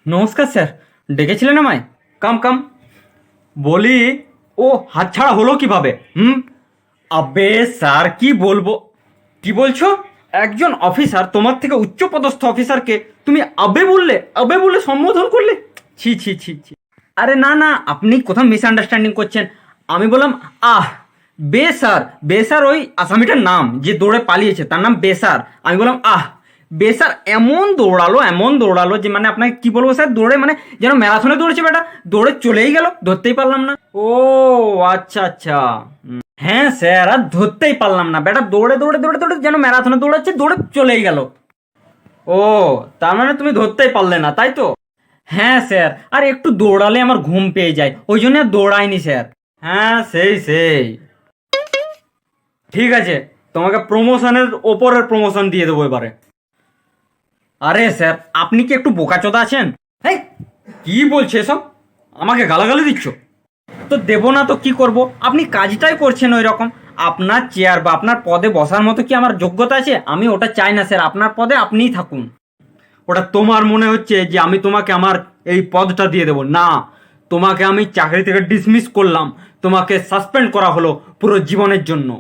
নমস্কার স্যার, ডেকেছিলেন আমায়? কাম কাম। বলি, ও হাতছাড়া হলো কিভাবে? আবে স্যার, কি বলবো? কি বলছো? একজন অফিসার, তোমার থেকে উচ্চপদস্থ অফিসারকে তুমি আবে বললে, আবে বলে সম্বোধন করলে? ছি ছি ছি ছি। আরে না না, আপনি কোথাও মিসআন্ডারস্ট্যান্ডিং করছেন। আমি বললাম আহ। বেসার, বেসার ওই আসামিটার নাম, যে দৌড়ে পালিয়েছে তার নাম বেসার। আমি বললাম আহ। বেসার এমন দৌড়ালো যে মানে আপনাকে কি বলবো স্যার, দৌড়ে মানে যেন ম্যারাথনে দৌড়েছে বেটা। দৌড়ে চলেই গেল, ধরতেই পারলাম না। ও আচ্ছা আচ্ছা। হ্যাঁ স্যার, আর ধরতেই পারলাম না বেটা, দৌড়ে দৌড়ে দৌড়ে দৌড়ে যেন ম্যারাথনে দৌড়াচ্ছে, দৌড়ে চলেই গেল। ও, তার মানে তুমি ধরতেই পারলে না, তাই তো? হ্যাঁ স্যার, আর একটু দৌড়ালে আমার ঘুম পেয়ে যায়, ওই জন্য আর দৌড়াইনি স্যার। হ্যাঁ সেই সেই। ঠিক আছে, তোমাকে প্রমোশনের ওপরের প্রমোশন দিয়ে দেবো এবারে। আরে স্যার, আপনি কি একটু বোকাচোদা আছেন? এই, কি বলছে এসব? আমাকে গালাগালি দিচ্ছ? তো দেবো না তো কি করব? আপনি কাজটাই করছেন ওই রকম। আপনার চেয়ার বা আপনার পদে বসার মতো কি আমার যোগ্যতা আছে? আমি ওটা চাই না স্যার, আপনার পদে আপনিই থাকুন। ওটা তোমার মনে হচ্ছে যে আমি তোমাকে আমার এই পদটা দিয়ে দেবো? না, তোমাকে আমি চাকরি থেকে ডিসমিস করলাম, তোমাকে সাসপেন্ড করা হলো পুরো জীবনের জন্য।